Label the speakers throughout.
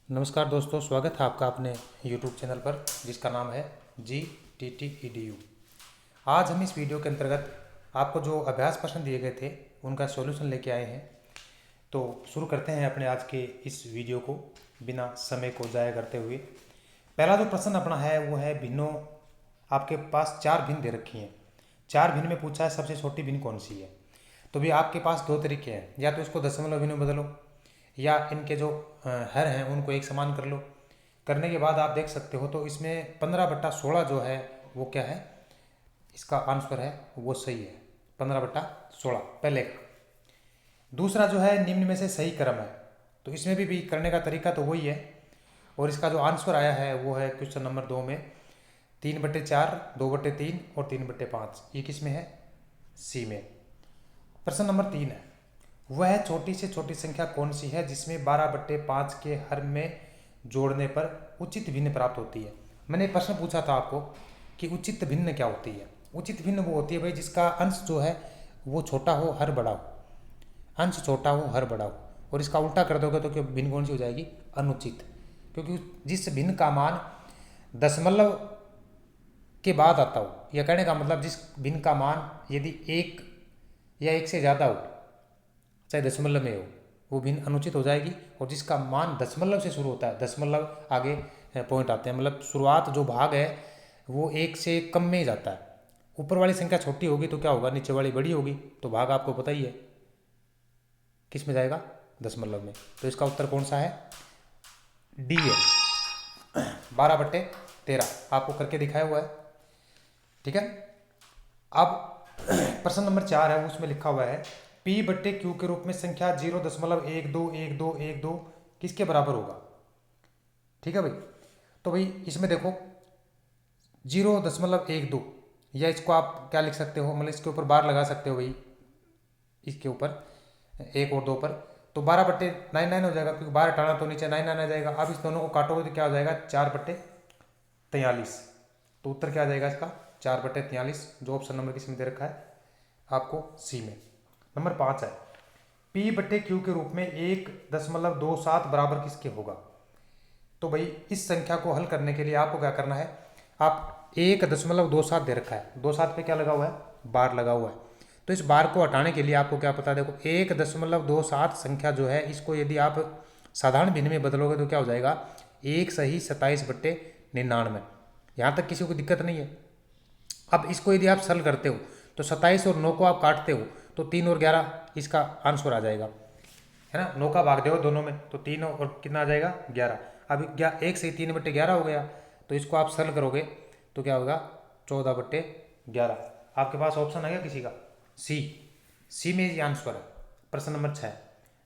Speaker 1: नमस्कार दोस्तों, स्वागत है आपका अपने YouTube चैनल पर जिसका नाम है GTT EDU। आज हम इस वीडियो के अंतर्गत आपको जो अभ्यास प्रश्न दिए गए थे उनका सॉल्यूशन लेके आए हैं। तो शुरू करते हैं अपने आज के इस वीडियो को बिना समय को ज़ाया करते हुए। पहला जो प्रश्न अपना है वो है भिन्नों। आपके पास 4 भिन्न दे रखी हैं। 4 भिन्न में पूछा है सबसे छोटी भिन्न कौन सी है। तो भी आपके पास दो तरीके हैं, या तो इसको दशमलव भिन्न में बदलो या इनके जो हर हैं उनको एक समान कर लो। करने के बाद आप देख सकते हो तो इसमें 15/16 जो है वो क्या है, इसका आंसर है वो सही है 15/16 पहले का। दूसरा जो है निम्न में से सही क्रम है, तो इसमें भी करने का तरीका तो वही है। और इसका जो आंसर आया है वो है क्वेश्चन नंबर 2 में 3/4, 2/3 और 3/5। ये किस में है? सी में। प्रश्न नंबर 3 है, वह छोटी से छोटी संख्या कौन सी है जिसमें 12/5 के हर में जोड़ने पर उचित भिन्न प्राप्त होती है। मैंने प्रश्न पूछा था आपको कि उचित भिन्न क्या होती है। उचित भिन्न वो होती है भाई जिसका अंश जो है वो छोटा हो हर बड़ा हो, अंश छोटा हो हर बड़ा हो। और इसका उल्टा कर दोगे तो क्या भिन्न कौन सी हो जाएगी? अनुचित। क्योंकि जिस भिन्न का मान दशमलव के बाद आता हो, या कहने का मतलब जिस भिन्न का मान यदि 1 या 1 से ज़्यादा हो, चाहे दशमलव में हो, वो भिन्न अनुचित हो जाएगी। और जिसका मान दशमलव से शुरू होता है, दशमलव आगे पॉइंट आते हैं, मतलब शुरुआत जो भाग है वो 1 से कम में ही जाता है। ऊपर वाली संख्या छोटी होगी तो क्या होगा, नीचे वाली बड़ी होगी, तो भाग आपको पता ही है किस में जाएगा, दशमलव में। तो इसका उत्तर कौन सा है? डी है 12/13। आपको करके दिखाया हुआ है, ठीक है। अब प्रश्न नंबर 4 है, उसमें लिखा हुआ है P/Q के रूप में संख्या 0.121212 किसके बराबर होगा? ठीक है भाई। तो भाई इसमें देखो 0.12, या इसको आप क्या लिख सकते हो, मतलब इसके ऊपर बार लगा सकते हो भाई, इसके ऊपर 1 और 2 पर, तो 12/99 हो जाएगा, क्योंकि 12 हटाना तो नीचे 99 आ जाएगा। अब इस दोनों को काटोगे तो क्या हो जाएगा, 4/43। तो उत्तर क्या आ जाएगा इसका? 4/43, जो ऑप्शन नंबर किसमें दे रखा है आपको? सी में। नंबर 5 है, P/Q के रूप में 1.27 बराबर किसके होगा? तो भाई इस संख्या को हल करने के लिए आपको क्या करना है, आप 1.27 दे रखा है, 27 पे क्या लगा हुआ है, बार लगा हुआ है। तो इस बार को हटाने के लिए आपको क्या पता है, देखो 1.27 संख्या जो है इसको यदि आप साधारण भिन्न में बदलोगे तो क्या हो जाएगा, 1 = 27/99। यहाँ तक किसी को दिक्कत नहीं है। अब इसको यदि आप सरल करते हो तो 27 और 9 को आप काटते हो तो 3 और 11 इसका आंसर आ जाएगा, है ना। 9 का भाग दो दोनों में तो 3 और कितना आ जाएगा, 11। अब 1 से 3/11 हो गया, तो इसको आप सरल करोगे तो क्या होगा, 14/11। आपके पास ऑप्शन आ गया किसी का? सी में ये आंसर है। प्रश्न नंबर 6,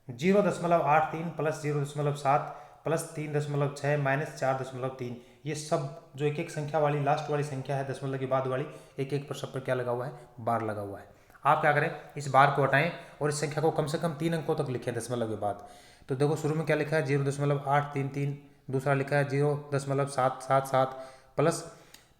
Speaker 1: 0.83 + 0.7 + 3.6 - 4.3। ये सब जो एक एक संख्या वाली लास्ट वाली संख्या है, दशमलव के बाद वाली, एक एक पर सब पर क्या लगा हुआ है, बार लगा हुआ है। आप क्या करें, इस बार को हटाएं और इस संख्या को कम से कम 3 अंकों तक लिखें दशमलव के बाद। तो देखो शुरू में क्या लिखा है, 0.833, दूसरा लिखा है 0.777 +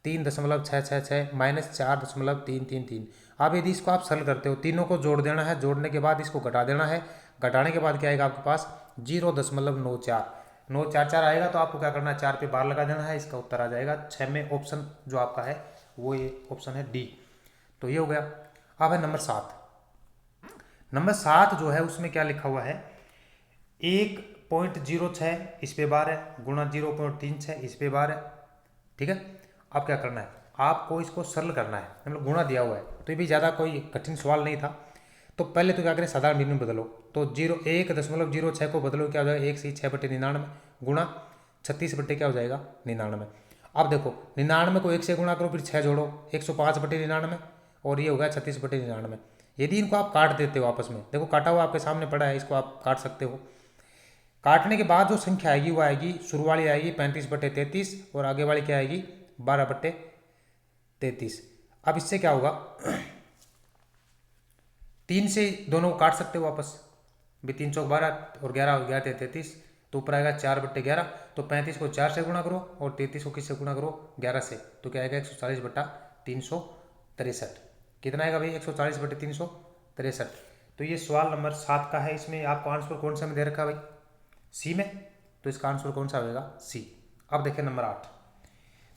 Speaker 1: 3.666 - 4.333। अब यदि इसको आप सरल करते हो, तीनों को जोड़ देना है, जोड़ने के बाद इसको घटा देना है, घटाने के बाद क्या आएगा आपके पास, 0.94। 944 आएगा, तो आपको क्या करना है, 4 पे बार लगा देना है। इसका उत्तर आ जाएगा 6 में। ऑप्शन जो आपका है वो ये ऑप्शन है डी। तो ये हो गया। अब है नंबर 7। नंबर 7 जो है उसमें क्या लिखा हुआ है, 1.06 इस पे बार है, गुणा 0.36 इस पे बार है, ठीक है। अब क्या करना है, आपको इसको सरल करना है, मतलब गुणा दिया हुआ है, तो ये भी ज़्यादा कोई कठिन सवाल नहीं था। तो पहले तो क्या करें, साधारण भिन्न में बदलो, तो 1.06 को बदलो, क्या हो जाएगा, 1 से 6/99 गुणा 36 क्या हो जाएगा, 99। अब देखो 99 को 1 से गुणा करो, फिर 6 जोड़ो, 105/99, और ये हो गया 36/99। यदि इनको आप काट देते हो आपस में, देखो काटा हुआ आपके सामने पड़ा है, इसको आप काट सकते हो। काटने के बाद जो संख्या आएगी वो आएगी, शुरू वाली आएगी 35/33 और आगे वाली क्या आएगी, 12/33। अब इससे क्या होगा, 3 से दोनों को काट सकते हो वापस भी, 3 चौक 12 और 11 11 33, तो ऊपर आएगा 4/11। तो 35 को 4 से गुणा करो और 33 को किससे गुणा करो, 11 से, तो क्या आएगा 140/363। कितना आएगा भाई, 140/363। तो ये सवाल नंबर 7 का है। इसमें आपको आंसर कौन सा में दे रखा है भाई, सी में। तो इसका आंसर कौन सा होगा? सी। अब देखिए नंबर 8,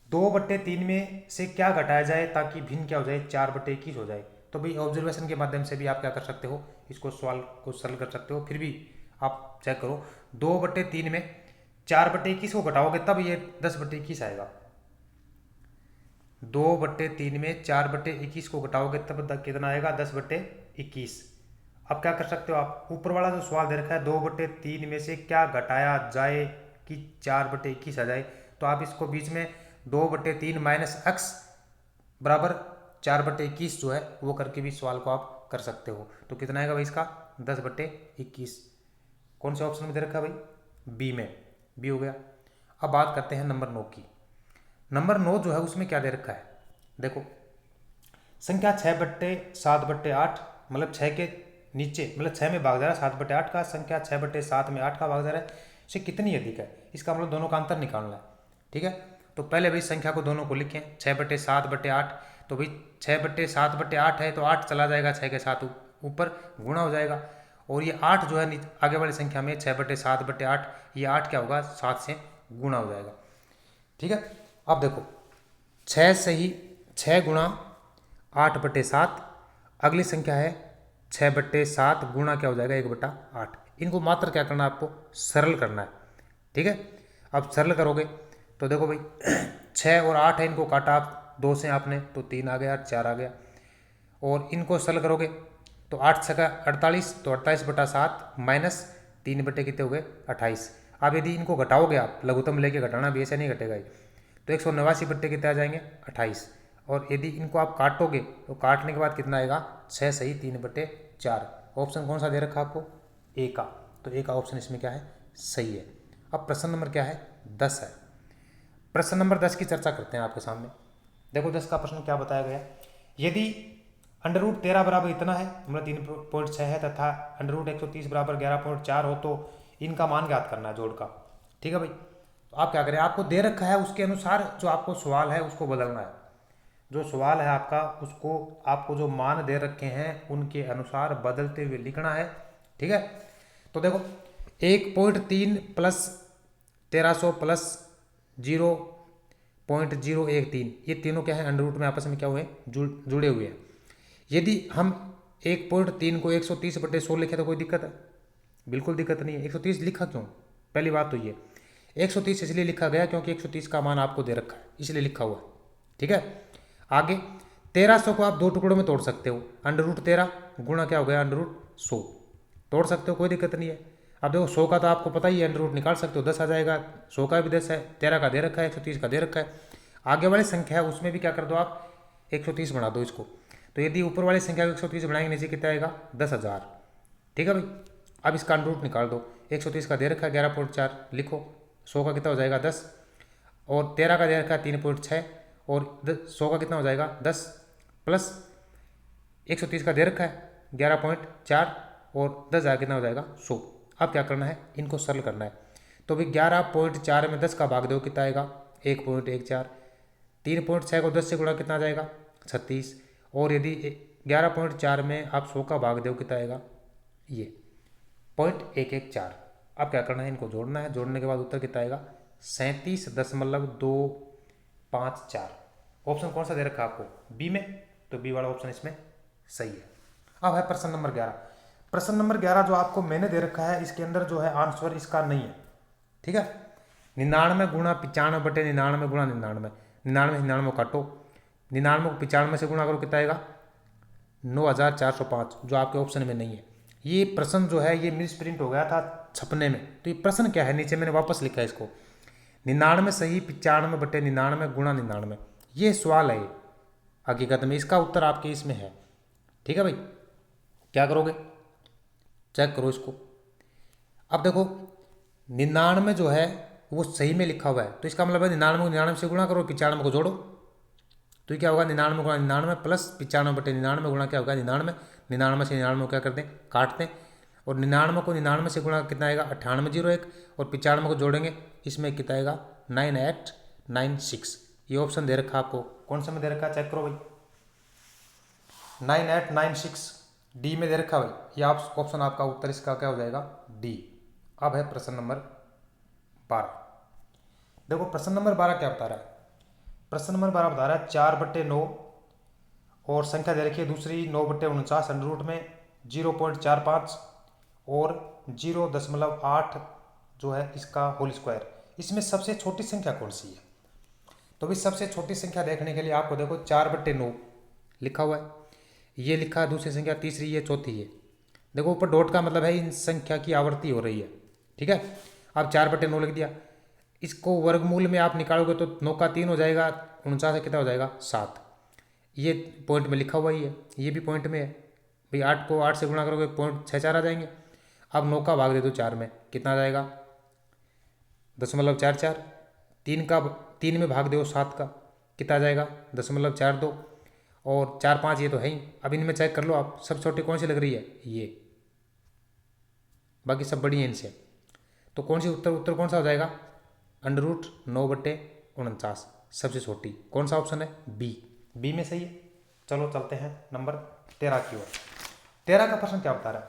Speaker 1: 2/3 में से क्या घटाया जाए ताकि भिन्न क्या हो जाए? 4/21 हो जाए। तो भाई ऑब्जर्वेशन के माध्यम से भी आप क्या कर सकते हो, इसको सवाल को सरल कर सकते हो। फिर भी आप चेक करो, 2/3 में 4/21 को घटाओगे तब ये 10/21 आएगा। 2/3 में 4/21 को घटाओगे तब तक कितना आएगा? 10/21। अब क्या कर सकते हो आप, ऊपर वाला जो सवाल दे रखा है 2/3 में से क्या घटाया जाए कि 4/21 आ जाए, तो आप इसको बीच में 2/3 माइनस x बराबर 4/21 जो है वो करके भी सवाल को आप कर सकते हो। तो कितना आएगा भाई इसका? 10/21। कौन से ऑप्शन में दे रखा है भाई? बी में, बी हो गया। अब बात करते हैं नंबर 9 की। नंबर 9 जो है उसमें क्या दे रखा है? देखो, संख्या 6/7/8 मतलब 6 के नीचे मतलब 6 में भाग जा रहा है 7/8 का, संख्या 6/7 में 8 का भाग जा रहा है, इससे कितनी अधिक है? इसका मतलब दोनों का अंतर निकालना है। ठीक है, तो पहले भाई संख्या को दोनों को लिखें, 6/7/8। तो भाई 6/7/8 है तो 8 चला जाएगा 6 के साथ ऊपर, गुणा हो जाएगा। और ये 8 जो है आगे वाली संख्या में 6/7/8, ये 8 क्या होगा? 7 से गुणा हो जाएगा। ठीक है, अब देखो 6 से ही 6 गुणा 8/7, अगली संख्या है 6/7 गुणा क्या हो जाएगा? 1/8। इनको मात्र क्या करना है? आपको सरल करना है। ठीक है, अब सरल करोगे तो देखो भाई 6 और 8 है, इनको काटा आप 2 से आपने तो 3 आ गया, 4 आ गया। और इनको सरल करोगे तो 8 छका 48, तो 48/7 माइनस 3 कितने हो गए? 28। अब यदि इनको घटाओगे आप, लघुत्तम लेके घटाना भी ऐसे नहीं घटेगा, तो 189 कितने आ जाएंगे? 28। और यदि इनको आप काटोगे तो काटने के बाद कितना आएगा? 6 सही 3/4। ऑप्शन कौन सा दे रखा आपको? ए का। तो ए का ऑप्शन इसमें क्या है? सही है। अब प्रश्न नंबर क्या है? 10 है। प्रश्न नंबर 10 की चर्चा करते हैं आपके सामने। देखो 10 का प्रश्न क्या बताया गया? यदि √13 बराबर इतना है मतलब 3.6 है तथा √130 बराबर 11.4 हो तो इनका मान ज्ञात करना है जोड़ का। ठीक है भाई, तो आप क्या करें, आपको दे रखा है उसके अनुसार जो आपको सवाल है उसको बदलना है। जो सवाल है आपका उसको आपको जो मान दे रखे हैं उनके अनुसार बदलते हुए लिखना है। ठीक है, तो देखो 1.3 प्लस 1300 प्लस 0.013 ये तीनों क्या है? अंडर रूट में आपस में क्या हुए? जुड़े हुए हैं। यदि हम 1.3 को 130/100 लिखे तो कोई दिक्कत है? बिल्कुल दिक्कत नहीं है। 130 लिखा क्यों? पहली बात तो ये 130 इसलिए लिखा गया क्योंकि 130 का मान आपको दे रखा है, इसलिए लिखा हुआ है। ठीक है, आगे 1300 को आप 2 टुकड़ों में तोड़ सकते हो। √13 गुणा क्या हो गया? √100 तोड़ सकते हो, कोई दिक्कत नहीं है। अब देखो 100 का तो आपको पता ही है, अंडर रूट निकाल सकते हो, 10 आ जाएगा। 100 का भी 10 है, 13 का दे रखा है, 130 का दे रखा है। आगे वाली संख्या है उसमें भी क्या कर दो आप? 130 बना दो इसको। तो यदि ऊपर वाली संख्या को 130 बनाएंगे नीचे कितना आएगा? 10,000। ठीक है भाई, अब इसका अंडर रूट निकाल दो। 130 का दे रखा है 11.4 लिखो, 100 का कितना हो जाएगा? 10, और 13 का दे रखा है 3.6, और 100 का कितना हो जाएगा? 10 प्लस 130 का दे रखा है 11.4 और 10 कितना हो जाएगा? 100। अब क्या करना है? इनको सरल करना है। तो भाई 11.4 में 10 का भाग दो कितना आएगा? 1.14। 3.6 को 10 से गुणा कितना आ जाएगा? 36। और यदि 11.4 में आप 100 का भाग दो कितना आएगा? ये 0.114। अब क्या करना है? इनको जोड़ना है, जोड़ने के बाद उत्तर कितना आएगा? 37.254। ऑप्शन कौन सा दे रखा है आपको? बी में, तो बी वाला ऑप्शन इसमें सही है। अब है प्रश्न नंबर 11। प्रश्न नंबर 11 जो आपको मैंने दे रखा है इसके अंदर जो है आंसर इसका नहीं है। ठीक है, 99 गुणा 95/99 गुणा 99, 99 काटो, 99 को 95 से गुणा करो कितना आएगा? 9405, जो आपके ऑप्शन में नहीं है। ये प्रश्न जो है ये मिस प्रिंट हो गया था छपने में। तो ये प्रश्न क्या है? नीचे मैंने वापस लिखा है इसको, 99 सही 95/99 गुणा 99, ये सवाल है। हकीकत में इसका उत्तर आपके इसमें है। ठीक है भाई, क्या करोगे? चेक करो इसको। अब देखो 99 जो है वो सही में लिखा हुआ है, तो इसका मतलब है 99 को 99 से गुणा करो, 95 को जोड़ो, तो ये क्या होगा? 99 गुणा 99 प्लस 95/99 गुणा क्या होगा? 99। 99 से 99 क्या करते हैं? काटते हैं। और 99 को 99 से गुणा कितना आएगा? 9801। और 95 को जोड़ेंगे, इसमें कितना आएगा? 9896। ये ऑप्शन दे रखा है आपको, कौन सा में दे रखा है? चेक करो भाई, 9896 डी में दे रखा भाई। ये ऑप्शन आपका उत्तर इसका क्या हो जाएगा? डी। अब है प्रश्न नंबर 12। देखो प्रश्न नंबर 12 क्या बता रहा है। प्रश्न नंबर 12 बता रहा है 4/9 और संख्या दे रखी है दूसरी 9/49 अंडर रूट में 0.45 और 0.8 जो है इसका होल स्क्वायर। इसमें सबसे छोटी संख्या कौन सी है? तो भी सबसे छोटी संख्या देखने के लिए आपको देखो 4/9 लिखा हुआ है, ये लिखा है दूसरी संख्या, तीसरी ये, चौथी है। देखो ऊपर डॉट का मतलब है इन संख्या की आवर्ती हो रही है, ठीक है। अब 4/9 लिख दिया, इसको वर्गमूल में आप निकालोगे तो 9 का 3 हो जाएगा, 49 से कितना हो जाएगा 7। ये पॉइंट में लिखा हुआ ही है, ये भी पॉइंट में है भाई। 8 को 8 से गुणा करोगे 0.64 आ जाएंगे। अब 9 का भाग दे दो 4 में, कितना आ जाएगा 0.44। 3 में भाग दो 7 का, कितना आ जाएगा 0.42। और 4 5 ये तो है ही। अब इनमें चेक कर लो आप, सब छोटी कौन सी लग रही है ये, बाकी सब बड़ी है इनसे। तो कौन सी उत्तर कौन सा हो जाएगा अंडर रूट 9/49 सबसे छोटी। कौन सा ऑप्शन है बी में सही है। चलो चलते हैं नंबर 13 की ओर। 13 का प्रश्न क्या बता रहा है,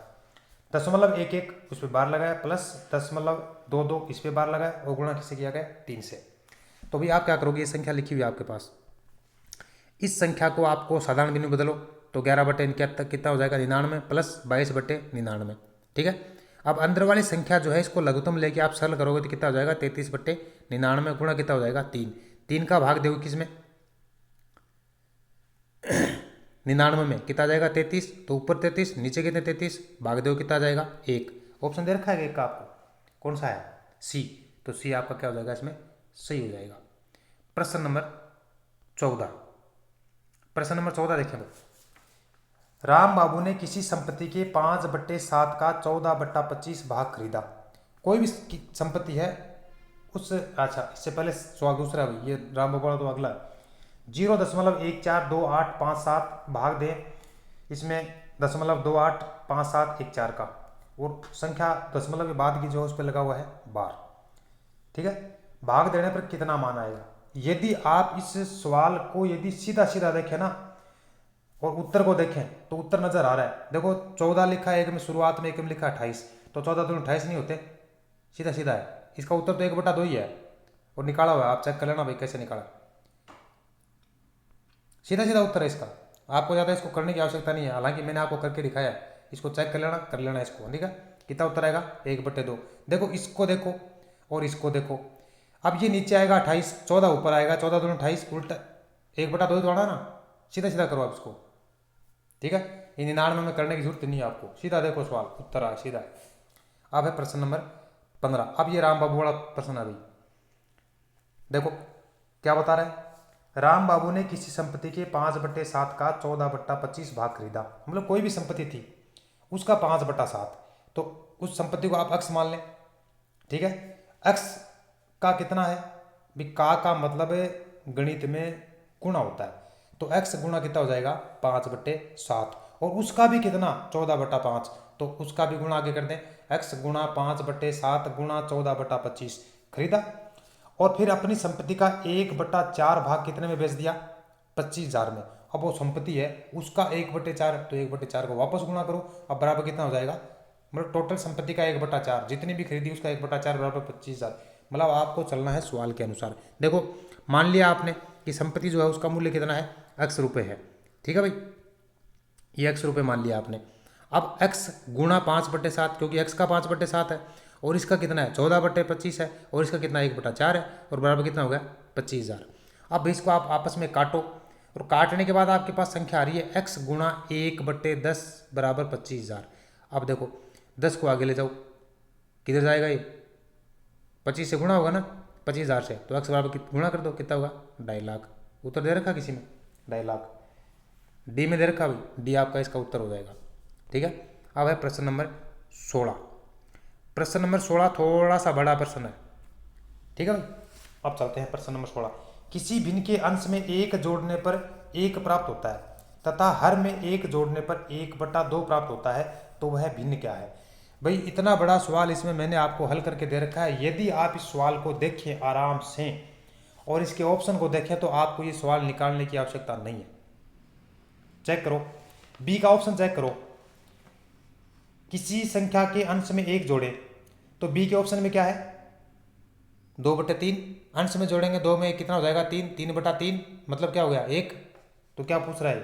Speaker 1: 0.11 उस पर बार लगाया प्लस 0.22 इस पर बार लगाया और गुणा किससे किया गया 3 से। तो भाई आप क्या करोगे, ये संख्या लिखी हुई है आपके पास, इस संख्या को आपको साधारण बिंदु बदलो तो 11/71 कितना हो जाएगा 99 प्लस 22/99, ठीक है। अब अंदर वाली संख्या जो है इसको लघुत्तम लेके आप सरल करोगे तो कितना हो जाएगा 33/99 गुणा कितना हो जाएगा 3 का भाग दोगे किस में 99 में, कितना आ जाएगा 33। तो ऊपर 33 नीचे कितने 33, भाग दो कितना आ जाएगा 1। ऑप्शन दे रखा है एक का आपको, कौन सा है सी। तो सी आपका क्या हो जाएगा इसमें सही हो जाएगा। प्रश्न नंबर 14। प्रश्न नंबर 14 देखें तो, राम बाबू ने किसी संपत्ति के 5/7 का 14/25 भाग खरीदा। कोई भी संपत्ति है उस, अच्छा इससे पहले सवाल दूसरा है, ये राम बाबू वाला तो अगला 0.142857 भाग दे इसमें 0.285714 का, और संख्या दशमलव के बाद की जो है उस पर लगा हुआ है बार, ठीक है। भाग देने पर कितना मान आएगा। यदि आप इस सवाल को यदि सीधा सीधा देखें ना और उत्तर को देखें तो उत्तर नजर आ रहा है। देखो 14 लिखा है एक में शुरुआत में, एक में लिखा 28, तो 14 दूनी 28 नहीं होते, सीधा सीधा है। इसका उत्तर तो 1/2 ही है और निकाला हुआ है, आप चेक कर लेना भाई कैसे निकाला, सीधा सीधा उत्तर है इसका। आपको ज़्यादा इसको करने की आवश्यकता नहीं है, हालांकि मैंने आपको करके दिखाया है, इसको चेक कर लेना इसको, ठीक है। कितना उत्तर आएगा 1/2। देखो इसको देखो और इसको देखो, अब ये नीचे आएगा 28, 14 ऊपर आएगा, 14 दूनी 28 उल्टा 1/2 तो आना ना, सीधा सीधा करो आप इसको, ठीक है। ये 99 में करने की जरूरत नहीं है आपको, सीधा देखो सवाल उत्तर आए सीधा। अब है प्रश्न नंबर 15। अब ये राम बाबू वाला प्रश्न है भाई, देखो क्या बता रहे हैं, राम बाबू ने किसी संपत्ति के 5/7 का 14/25 भाग खरीदा। मतलब कोई भी संपत्ति थी उसका 5/7, तो उस संपत्ति को आप अक्स मान लें, ठीक है। अक्स का कितना है भी, का मतलब है गणित में गुणा होता है, तो x गुणा कितना हो जाएगा 5/7, और उसका भी कितना 14/5, तो उसका भी गुणा आगे कर दें, x गुणा 5/7 गुणा 14/25 खरीदा। और फिर अपनी संपत्ति का 1/4 भाग कितने में बेच दिया 25,000 में। अब वो संपत्ति है उसका 1/4, तो 1/4 को वापस गुणा करो, अब बराबर कितना हो जाएगा, मतलब टोटल संपत्ति का 1/4 जितनी भी खरीदी उसका 1/4 बराबर 25,000। मतलब आपको चलना है सवाल के अनुसार। देखो मान लिया आपने कि संपत्ति जो है उसका मूल्य कितना है x रुपये है, ठीक है भाई, ये x रुपये मान लिया आपने। अब x गुणा 5/7, क्योंकि x का 5/7 है और इसका कितना है 14/25 है और इसका कितना 1/4 है और बराबर कितना हो गया 25,000। अब इसको आप आपस में काटो और काटने के बाद आपके पास संख्या आ रही है x गुणा 1/10 बराबर 25,000। अब देखो 10 को आगे ले जाओ, किधर जाएगा ये 25 से गुणा होगा ना 25,000 से, तो x बराबर गुणा कर दो कितना होगा 2.5 लाख। उत्तर दे रखा किसी में 2.5 लाख, डी में दे रखा भाई, डी आपका इसका उत्तर हो जाएगा, ठीक है। अब है प्रश्न नंबर 16। प्रश्न नंबर 16 थोड़ा सा बड़ा प्रश्न है, ठीक है भाई। अब चलते हैं प्रश्न नंबर 16। किसी भिन्न के अंश में 1 जोड़ने पर 1 प्राप्त होता है तथा हर में 1 जोड़ने पर 1/2 प्राप्त होता है, तो वह भिन्न क्या है। भाई इतना बड़ा सवाल इसमें मैंने आपको हल करके दे रखा है। यदि आप इस सवाल को देखें आराम से और इसके ऑप्शन को देखें तो आपको ये सवाल निकालने की आवश्यकता नहीं है। चेक करो बी का ऑप्शन चेक करो, किसी संख्या के अंश में 1 जोड़े, तो बी के ऑप्शन में क्या है 2/3, अंश में जोड़ेंगे 2 में कितना हो जाएगा 3, 3/3 मतलब क्या हो गया 1। तो क्या पूछ रहा है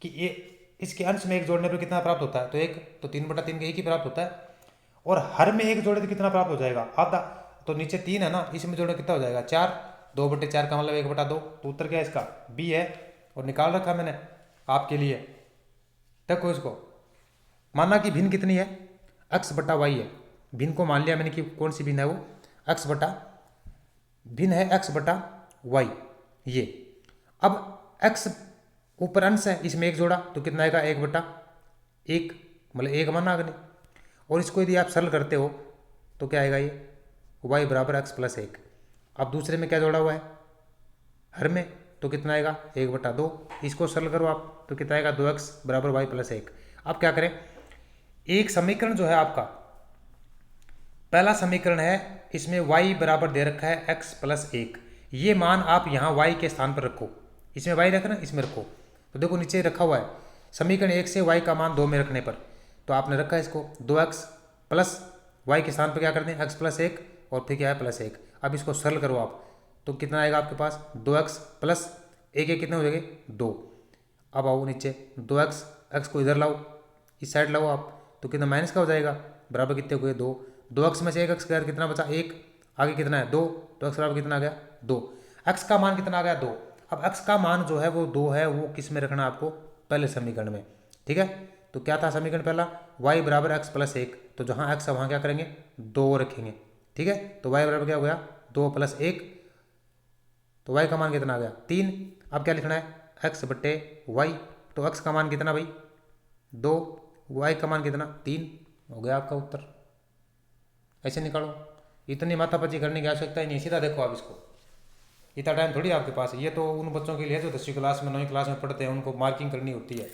Speaker 1: कि ये इसके अंश में 1 जोड़ने पर कितना प्राप्त होता है, तो 1, तो 3/3 का 1 ही प्राप्त होता है। और हर में 1 जोड़े तो कितना प्राप्त हो जाएगा, आधा। तो नीचे 3 है ना, इसमें जोड़े कितना हो जाएगा 4, 2/4 का मतलब 1/2। तो उत्तर क्या है इसका, बी है। और निकाल रखा मैंने आपके लिए, देखो इसको। माना कि भिन्न कितनी है, x/y है। भिन्न को मान लिया मैंने कि कौन सी भिन्न है, वो भिन्न है x/y ये। अब x ऊपर अंश है, इसमें 1 जोड़ा तो कितना आएगा 1/1, मतलब 1 माना अग्नि। और इसको यदि आप सरल करते हो तो क्या आएगा, ये y बराबर x + 1। अब दूसरे में क्या जोड़ा हुआ है, हर में, तो कितना आएगा 1/2। इसको सरल करो आप तो कितना आएगा 2x बराबर y + 1। अब क्या करें, एक समीकरण जो है आपका पहला समीकरण है, इसमें y बराबर दे रखा है x + 1। ये मान आप यहाँ y के स्थान पर रखो, इसमें y रखना, इसमें रखो। तो देखो नीचे रखा हुआ है समीकरण 1 से y का मान 2 में रखने पर, तो आपने रखा है इसको 2x प्लस y के स्थान पर क्या कर दें x + 1 और फिर क्या है +1। अब इसको सरल करो आप तो कितना आएगा आपके पास 2x + 1 कितने हो जाएंगे 2। अब आओ नीचे 2x, x को इधर लाओ, इस साइड लाओ आप, तो कितना माइनस का हो जाएगा, बराबर कितने हुए 2। 2x में से 1x गया कितना बचा 1, आगे कितना है 2, तो x बराबर कितना आ गया 2। x का मान कितना आ गया 2। अब x का मान जो है वो 2 है, वो किस में रखना आपको, पहले समीकरण में। ठीक है, तो क्या था समीकरण पहला, y बराबर x + 1। तो जहाँ x है वहाँ क्या करेंगे 2 रखेंगे। ठीक है, तो y बराबर क्या हो गया 2 + 1, तो y का मान कितना आ गया 3। अब क्या लिखना है x/y, तो x का मान कितना भाई 2, y का मान कितना 3, हो गया आपका उत्तर। ऐसे निकालो, इतनी माथापच्ची करने की आवश्यकता ही नहीं, सीधा देखो आप इसको। इतना टाइम थोड़ी आपके पास है, ये तो उन बच्चों के लिए जो 10वीं क्लास में 9वीं क्लास में पढ़ते हैं, उनको मार्किंग करनी होती है,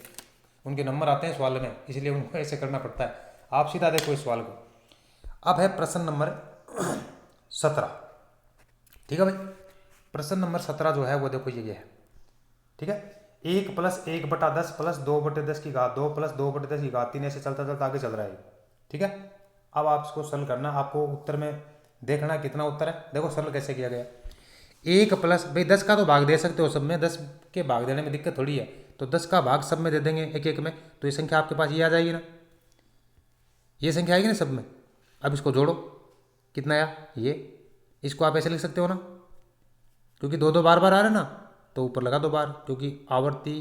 Speaker 1: उनके नंबर आते हैं सवाल में, इसलिए उनको ऐसे करना पड़ता है। आप सीधा देखो इस सवाल को। अब है प्रश्न नंबर 17। ठीक है भाई, प्रश्न नंबर 17 जो है वो देखो ये है। ठीक है, 1 + 1/10 + 2/10 की घात 2 + 2/10 की घात 3, ऐसे चलता चलता आगे चल रहा है। ठीक है, अब आप इसको सरल करना, आपको उत्तर में देखना कितना उत्तर है। देखो सरल कैसे किया गया, 1 प्लस भाई 10 का तो भाग दे सकते हो सब में, 10 के भाग देने में दिक्कत थोड़ी है, तो 10 का भाग सब में दे देंगे एक एक में, तो ये संख्या आपके पास ये आ जाएगी ना, ये संख्या आएगी ना सब में। अब इसको जोड़ो, कितना आया ये, इसको आप ऐसे लिख सकते हो ना, क्योंकि 2 2 बार बार आ रहे हैं ना, तो ऊपर लगा 2 बार, क्योंकि आवर्ती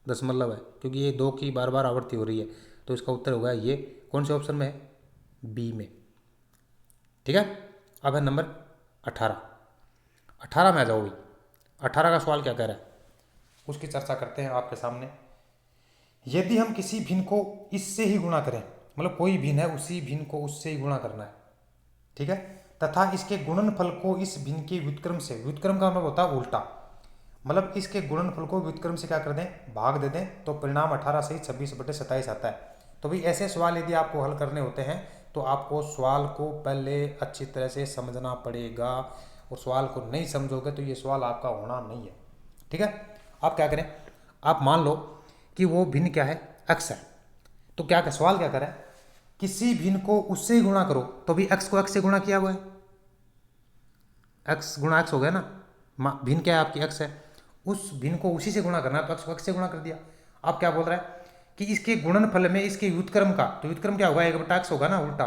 Speaker 1: दशमलव है, क्योंकि ये 2 की बार बार आवर्ती हो रही है, तो इसका उत्तर होगा ये। कौन से ऑप्शन में है, बी में। ठीक है, अब है नंबर 18। 18 में आ जाओ भाई, 18 का सवाल क्या कह रहा है उसकी चर्चा करते हैं आपके सामने। यदि हम किसी भिन्न को इससे ही गुणा करें, मतलब कोई भिन्न है उसी भिन्न को उससे ही गुणा करना है, ठीक है, तथा इसके गुणनफल को इस भिन्न के व्युत्क्रम से, व्युत्क्रम का मतलब होता है उल्टा, मतलब इसके गुणनफल को व्युत्क्रम से क्या कर दें भाग दे दें, तो परिणाम 18 से 26/27 आता है। तो भाई ऐसे सवाल यदि आपको हल करने होते हैं तो आपको सवाल को पहले अच्छी तरह से समझना पड़ेगा, और सवाल को नहीं समझोगे तो ये सवाल आपका होना नहीं है। ठीक है, आप क्या करें, आप मान लो कि वो भिन्न क्या है x है, तो क्या सवाल क्या करें, किसी भिन्न को उससे ही गुणा करो, तो भी x को x से गुणा किया हुआ है, x गुणा x हो गया ना, भिन्न क्या है आपकी x है, उस भिन्न को उसी से गुणा करना है, तो x को x से गुणा कर दिया। अब क्या बोल रहा है कि इसके गुणनफल में इसके व्युत्क्रम का, तो व्युत्क्रम क्या होगा 1/x होगा ना उल्टा,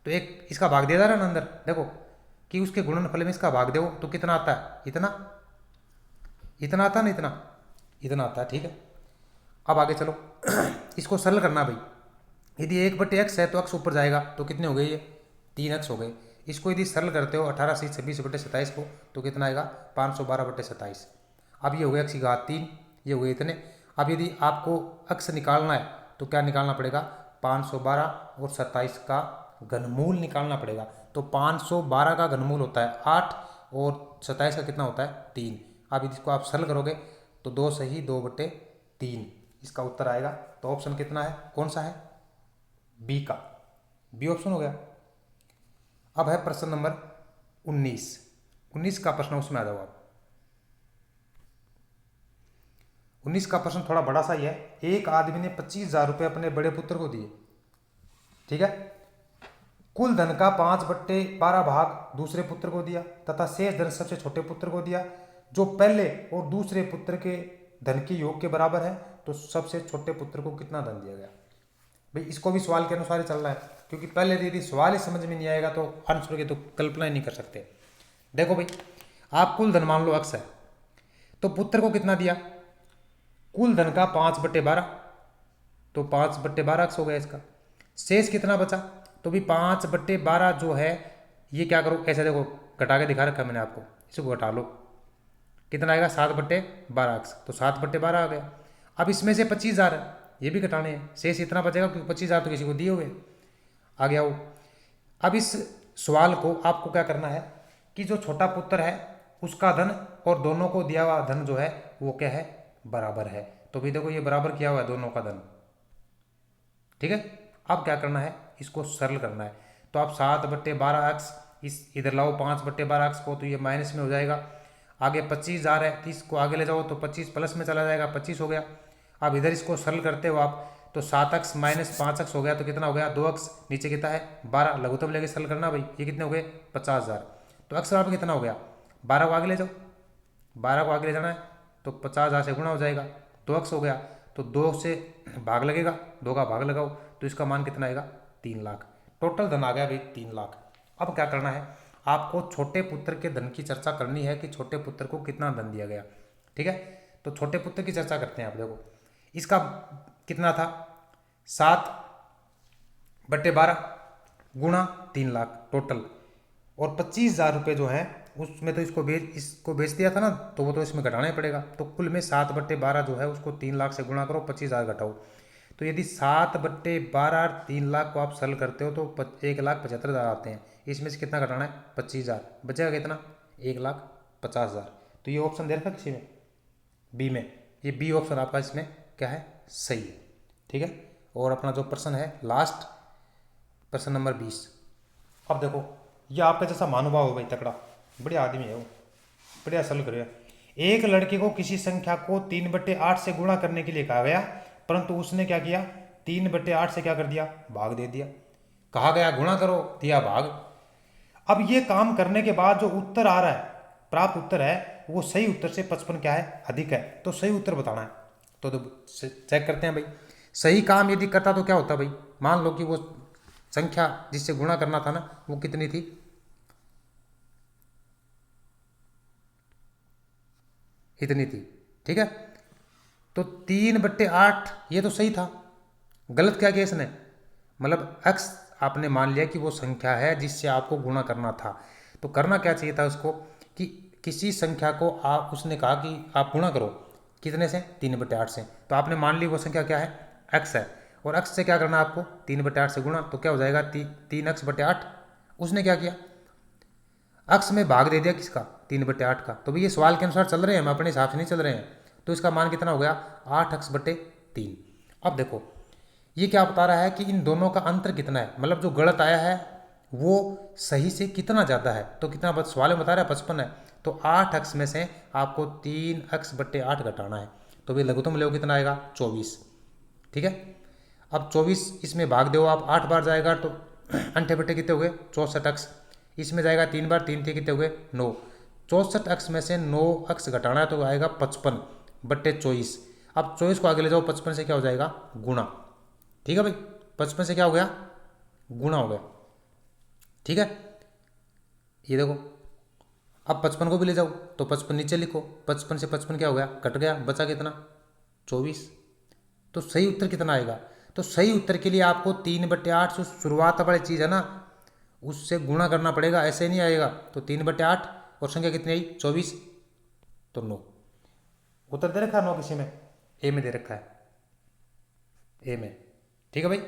Speaker 1: तो एक इसका भाग दे रहा है ना अंदर, देखो कि उसके गुणनफल में इसका भाग दो तो कितना आता है, इतना, इतना आता है ना, इतना, इतना आता है। ठीक है, अब आगे चलो इसको सरल करना भाई, यदि 1/x है तो x ऊपर जाएगा, तो कितने हो गए ये 3x हो गए। इसको यदि सरल करते हो 18 से 26/27 को, तो कितना आएगा 512/27। अब ये हो गया x की घात 3, ये हो गए इतने। अब यदि आपको x निकालना है तो क्या निकालना पड़ेगा 512 और 27 का घनमूल निकालना पड़ेगा। तो 512 का घनमूल होता है 8 और 27 का कितना होता है 3। अब इसको आप सरल करोगे तो 2 सही 2/3 इसका उत्तर आएगा। तो ऑप्शन कितना है, कौन सा है, बी का, बी ऑप्शन हो गया। अब है प्रश्न नंबर 19। 19 का प्रश्न, उसमें आ जाओ आप। 19 का प्रश्न थोड़ा बड़ा सा ही है। एक आदमी ने 25,000 रुपये अपने बड़े पुत्र को दिए, ठीक है, कुल धन का 5/12 भाग दूसरे पुत्र को दिया तथा शेष धन सबसे छोटे पुत्र को दिया, जो पहले और दूसरे पुत्र के धन के योग के बराबर है, तो सबसे छोटे पुत्र को कितना धन दिया गया। भाई इसको भी सवाल के अनुसार ही चलना है, क्योंकि पहले यदि सवाल ही समझ में नहीं आएगा तो आंसर की तो कल्पना ही नहीं कर सकते। देखो भाई, आप कुल धन मान लो x है, तो पुत्र को कितना दिया, कुल धन का 5/12, तो 5/12 x हो गया इसका। शेष कितना बचा, तो भी 5/12 जो है ये क्या करो, ऐसे देखो घटा के दिखा रखा है मैंने आपको, इसको घटा लो, कितना आएगा 7/12 x, तो 7/12 आ गया। अब इसमें से 25,000 है, ये भी घटाने हैं, शेष इतना बचेगा क्योंकि 25,000 तो किसी को दिए हुए। आगे आओ, अब इस सवाल को आपको क्या करना है कि जो छोटा पुत्र है उसका धन और दोनों को दिया हुआ धन जो है वो क्या है, बराबर है। तो भी देखो ये बराबर किया हुआ है दोनों का धन, ठीक है। अब क्या करना है, इसको सरल करना है, तो आप 7/12 इस इधर लाओ 5/12 को, तो ये माइनस में हो जाएगा। आगे 25,000 है, 30 को आगे ले जाओ तो 25 प्लस में चला जाएगा, 25 हो गया। अब इधर इसको सरल करते हो आप, तो 7x - 5x हो गया, तो कितना हो गया 2x, नीचे कितना है 12, लघुत्तम लेके सरल करना भाई, ये कितने हो गए 50,000। तो x बराबर कितना हो गया, 12 को आगे ले जाओ, 12 को आगे ले जाना है तो 50,000 से गुणा हो जाएगा, 2x हो गया, तो 2 से भाग लगेगा, 2 का भाग लगाओ तो इसका मान कितना आएगा 3 लाख। टोटल धन आ गया भाई 3 लाख। अब क्या करना है, आपको छोटे पुत्र के धन की चर्चा करनी है कि छोटे पुत्र को कितना धन दिया गया, ठीक है। तो छोटे पुत्र की चर्चा करते हैं। आप देखो इसका कितना था 7/12 गुणा 3 लाख टोटल, और 25,000 रुपये जो है उसमें तो इसको बेच दिया था ना, तो वो तो इसमें घटाना ही पड़ेगा। तो कुल में 7/12 जो है उसको 3 लाख से गुणा करो, 25,000 घटाओ। तो यदि 7/12 3 लाख को आप सरल करते हो तो 1,75,000 आते हैं। इसमें से कितना घटाना है 25,000, बचेगा कितना 1,50,000। तो ये ऑप्शन दे रखा किसी में, बी में, ये बी ऑप्शन आपका इसमें क्या है, सही है, ठीक है। और अपना जो प्रश्न है लास्ट, प्रश्न नंबर 20। अब देखो ये आपका जैसा महानुभाव हो भाई, तकड़ा बढ़िया आदमी है वो, बढ़िया सरल करेगा। एक लड़के को किसी संख्या को 3/8 से गुणा करने के लिए कहा गया, परंतु उसने क्या किया 3/8 से क्या कर दिया, भाग दे दिया। कहा गया गुणा करो, दिया भाग। अब ये काम करने के बाद जो उत्तर आ रहा है, प्राप्त उत्तर है, वो सही उत्तर से 55 क्या है, अधिक है। तो सही उत्तर बताना है, तो चेक करते हैं भाई। सही काम यदि करता तो क्या होता भाई, मान लो कि वो संख्या जिससे गुणा करना था ना वो कितनी थी, इतनी थी, ठीक है। तो 3/8 ये तो सही था। गलत क्या किया इसने, मतलब x आपने मान लिया कि वो संख्या है जिससे आपको गुणा करना था। तो करना क्या चाहिए था उसको कि किसी संख्या को आप, उसने कहा कि आप गुणा करो कितने से 3/8 से, तो आपने मान ली वो संख्या क्या है x है, और x से क्या करना है आपको 3/8 से गुणा, तो क्या हो जाएगा 3x/8। उसने क्या किया, x में भाग दे दिया किसका 3/8 का। तो भाई ये सवाल के अनुसार चल रहे हैं, हम अपने हिसाब से नहीं चल रहे हैं। तो इसका मान कितना हो गया 8x/3। अब देखो ये क्या बता रहा है कि इन दोनों का अंतर कितना है, मतलब जो गलत आया है वो सही से कितना ज़्यादा है। तो कितना सवाल में बता रहा है 55 है, तो 8x में से आपको 3x/8 घटाना है। तो भाई लघुत्तम ले कितना आएगा 24, ठीक है। अब 24 इसमें भाग दो आप, 8 बार जाएगा तो अंठे बट्टे कितने हो गए 64x, इसमें जाएगा 3 बार, 3 थे कितने हो गए 9, 64x में से 9x घटाना है तो आएगा 55/24। अब 24 को आगे ले जाओ, 55 से क्या हो जाएगा गुणा, ठीक है भाई, 55 से क्या हो गया गुणा हो गया, ठीक है। ये देखो अब 55 को भी ले जाओ तो 55 नीचे लिखो, 55 से 55 क्या हो गया कट गया, बचा कितना 24। तो सही उत्तर कितना आएगा, तो सही उत्तर के लिए आपको 3/8 जो शुरुआत वाली चीज़ है ना उससे गुणा करना पड़ेगा, ऐसे नहीं आएगा। तो 3/8 और संख्या कितनी आई 24, तो 9। उत्तर दे रखा है 9 किसी में, ए में दे रखा है, ए में, ठीक है भाई।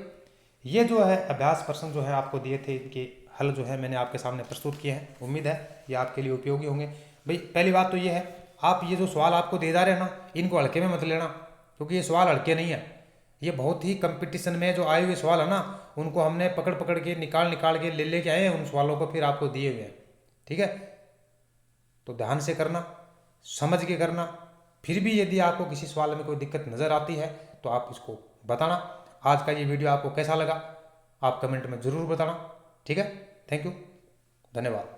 Speaker 1: ये जो है अभ्यास प्रश्न जो है आपको दिए थे, इनके हल जो है मैंने आपके सामने प्रस्तुत किए हैं। उम्मीद है ये आपके लिए उपयोगी होंगे भाई। पहली बात तो ये है, आप ये जो सवाल आपको दे जा रहे हैं ना इनको हल्के में मत लेना, क्योंकि ये सवाल हल्के नहीं है। ये बहुत ही कंपटीशन में जो आए हुए सवाल है ना उनको हमने पकड़ पकड़ के निकाल के ले के आए हैं, उन सवालों को फिर आपको दिए हुए हैं, ठीक है। तो ध्यान से करना, समझ के करना। फिर भी यदि आपको किसी सवाल में कोई दिक्कत नज़र आती है तो आप इसको बताना। आज का ये वीडियो आपको कैसा लगा आप कमेंट में ज़रूर बताना। ठीक है। थैंक यू, धन्यवाद।